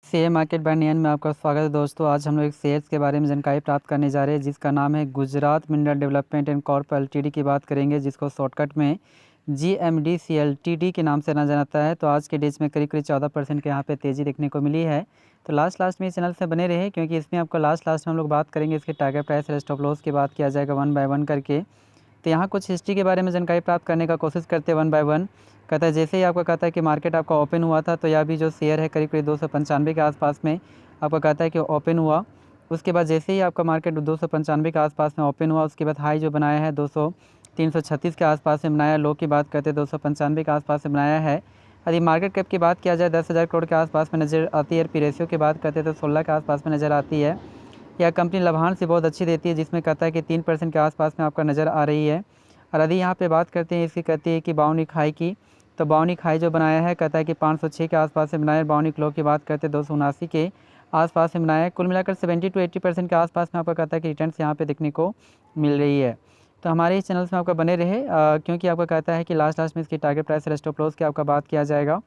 Share market bye नियन में आपका स्वागत है दोस्तों। आज हम लोग एक शेयर्स के बारे में जानकारी प्राप्त करने जा रहे हैं जिसका नाम है Gujarat mineral development and Corp LTD की बात करेंगे, जिसको शॉर्टकट में GMDCLTD के नाम से जाना जाता है। तो आज के डेज में करीब 14% के यहाँ पे तेज़ी देखने को मिली है। तो लास्ट में इस चैनल से बने रहे, क्योंकि इसमें आपको लास्ट में हम लोग बात करेंगे इसके टारगेट प्राइस और स्टॉप लॉस की बात किया जाएगा वन बाय वन करके। तो यहाँ कुछ हिस्ट्री के बारे में जानकारी प्राप्त करने का कोशिश करते हैं वन बाय वन। कहता है जैसे ही आपको कहता है कि मार्केट आपका ओपन हुआ था, तो यह भी जो शेयर है करीब 295 के आसपास में आपका कहता है कि ओपन हुआ। उसके बाद जैसे ही आपका मार्केट 295 के आसपास में ओपन हुआ, उसके बाद हाई जो बनाया है 336 के आसपास में बनाया। लो की बात करते हैं 295 के आसपास में बनाया है। यदि मार्केट कैप की बात किया जाए 10,000 करोड़ के आसपास में नज़र आती है। पी रेशियो की बात करते हैं तो 16 के आसपास में नज़र आती है। यह कंपनी लाभांश बहुत अच्छी देती है, जिसमें कहता है कि 3% के आसपास में आपका नज़र आ रही है। और यदि यहाँ पे बात करते हैं इसकी, कहती है कि बाउनिक हाई की, तो बाउनिक हाई जो बनाया है कहता है कि 506 के आसपास से बनाया। बाउनिक लो की बात करते हैं 279 के आसपास से बनाया है। कुल मिलाकर 70 to 80% के आसपास में आपका कहता है कि रिटर्न्स यहाँ पे देखने को मिल रही है। तो हमारे इस चैनल्स में आपका बने रहे, क्योंकि आपका कहता है कि लास्ट में इसकी टारगेट प्राइस और स्टॉप लॉस की आपका बात किया जाएगा।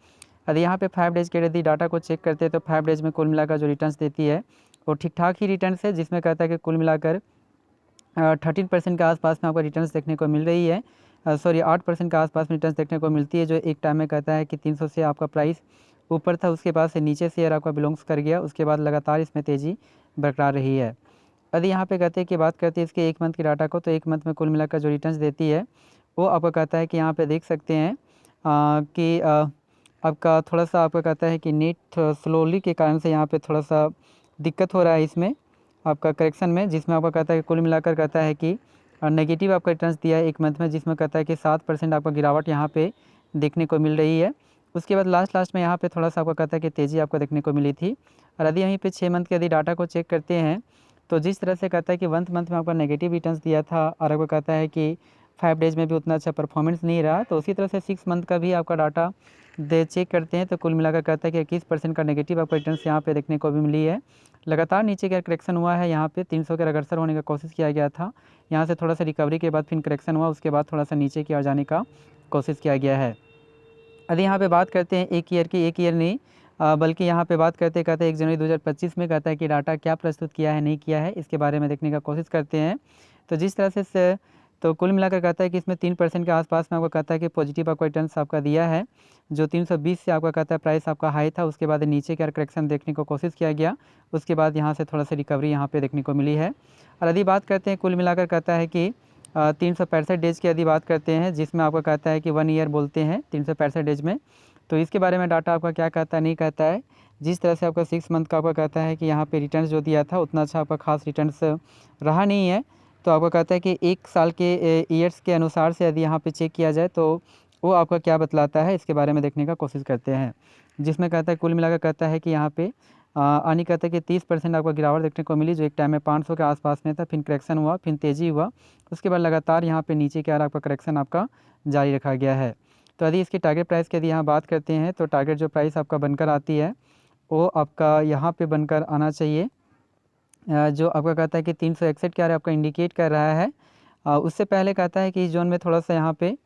यदि यहाँ पे 5 डेज के यदि डाटा को चेक करते हैं तो 5 डेज में कुल मिलाकर जो रिटर्न्स देती है वो ठीक ठाक ही रिटर्न्स है, जिसमें कहता है कि कुल मिलाकर 13% के आसपास में आपको रिटर्न्स देखने को मिल रही है। 8% के आसपास में रिटर्न्स देखने को मिलती है, जो एक टाइम में कहता है कि 300 से आपका प्राइस ऊपर था, उसके बाद से नीचे शेयर आपका बिलोंग्स कर गया, उसके बाद लगातार इसमें तेज़ी बरकरार रही है। यदि यहाँ पे कहते हैं कि बात करते हैं इसके एक मंथ की डाटा को, तो एक मंथ में कुल मिलाकर जो रिटर्न्स देती है वो आपको कहता है कि यहाँ पे देख सकते हैं कि आपका थोड़ा सा आपका कहता है कि नेट स्लोली के कारण से यहाँ पे थोड़ा सा दिक्कत हो रहा है इसमें आपका करेक्शन में, जिसमें आपका कहता है कि कुल मिलाकर कहता है कि नेगेटिव आपका रिटर्न्स दिया है एक मंथ में, जिसमें कहता है कि 7% आपका गिरावट यहाँ पे देखने को मिल रही है। उसके बाद लास्ट में यहाँ पे थोड़ा सा आपका कहता है कि तेज़ी आपको देखने को मिली थी। और यदि यहीं पे 6 मंथ के यदि डाटा को चेक करते हैं, तो जिस तरह से कहता है कि 1 मंथ में आपका नेगेटिव रिटर्न्स दिया था और आपको कहता है कि 5 डेज में भी उतना अच्छा परफॉर्मेंस नहीं रहा, तो उसी तरह से 6 मंथ का भी आपका डाटा चेक करते हैं तो कुल मिलाकर कहता है कि 21% का नेगेटिव आपको रिटर्न्स यहाँ पे देखने को भी मिली है। लगातार नीचे का करेक्शन हुआ है, यहाँ पे 300 के अग्रसर होने का कोशिश किया गया था, यहाँ से थोड़ा सा रिकवरी के बाद फिर करेक्शन हुआ, उसके बाद थोड़ा सा नीचे की ओर जाने का कोशिश किया गया है। यदि यहाँ पे बात करते हैं एक ईयर नहीं, बल्कि यहाँ पे बात करते कहते हैं 1 जनवरी 2025 में कहता है कि डाटा क्या प्रस्तुत किया है नहीं किया है, इसके बारे में देखने का कोशिश करते हैं। तो जिस तरह से तो कुल मिलाकर कहता है कि इसमें 3% के आसपास में आपको कहता है कि पॉजिटिव आपको रिटर्न्स आपका दिया है, जो 320 से आपका कहता है प्राइस आपका हाई था, उसके बाद नीचे का करेक्शन देखने को कोशिश किया गया, उसके बाद यहाँ से थोड़ा सा रिकवरी यहाँ पे देखने को मिली है। और यदि बात करते हैं कुल मिलाकर कहता है कि 365 डेज की यदि बात करते हैं, जिसमें आपका कहता है कि 1 ईयर बोलते हैं 365 डेज में, तो इसके बारे में डाटा आपका क्या कहता है नहीं कहता है। जिस तरह से आपका 6 मंथ का आपका कहता है कि यहाँ पे रिटर्न्स जो दिया था उतना अच्छा आपका खास रिटर्न्स रहा नहीं है, तो आपका कहता है कि 1 साल के ईयर्स के अनुसार से यदि यहाँ पे चेक किया जाए तो वो आपका क्या बतलाता है, इसके बारे में देखने का कोशिश करते हैं। जिसमें कहता है कुल मिलाकर कहता है कि यहाँ पे आनी कहता है कि 30% आपका गिरावट देखने को मिली, जो एक टाइम में 500 के आसपास में था, फिर करेक्शन हुआ, फिर तेज़ी हुआ, उसके बाद लगातार यहाँ पे नीचे की ओर आपका करेक्शन आपका जारी रखा गया है। तो यदि इसकी टारगेट प्राइस की यदि यहाँ बात करते हैं, तो टारगेट जो प्राइस आपका बनकर आती है वो आपका यहाँ पे बनकर आना चाहिए, जो आपका कहता है कि 361 के आरे आपका इंडिकेट कर रहा है। उससे पहले कहता है कि इस जोन में थोड़ा सा यहाँ पे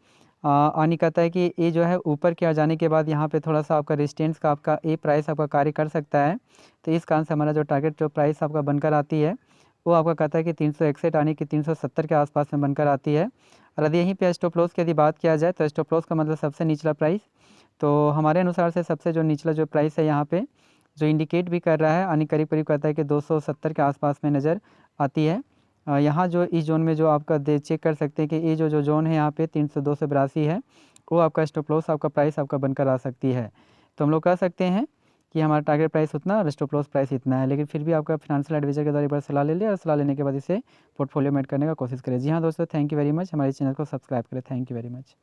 आनी कहता है कि ये जो है ऊपर की ओर जाने के बाद यहाँ पे थोड़ा सा आपका रेजिस्टेंस का आपका ए प्राइस आपका कार्य कर सकता है। तो इस कारण से हमारा जो टारगेट जो प्राइस आपका बनकर आती है वो आपका कहता है कि 361 आने की 370 के आसपास में बनकर आती है। और यदि यहीं पे स्टॉप लॉस की यदि बात किया जाए, तो स्टॉप लॉस का मतलब सबसे निचला प्राइस, तो हमारे अनुसार से सबसे जो निचला जो प्राइस है यहाँ पे जो इंडिकेट भी कर रहा है, यानी करीब कहता है कि 270 के आसपास में नज़र आती है। यहाँ जो इस जोन में जो आपका चेक कर सकते हैं कि ये जो जोन है यहाँ पे 302 से 82 है, वो आपका स्टॉप लॉस आपका प्राइस आपका बनकर आ सकती है। तो हम लोग कह सकते हैं कि हमारा टारगेट प्राइस उतना और स्टॉप लॉस प्राइस इतना है, लेकिन फिर भी आपका फिनेंशियल एडवाइजर के द्वारा एक बार सलाह ले लें और सलाह लेने के बाद इसे पोर्टफोलियो में ऐड करने का कोशिश करें। जी हाँ दोस्तों, थैंक यू वेरी मच। हमारे चैनल को सब्सक्राइब करें। Thank you very much.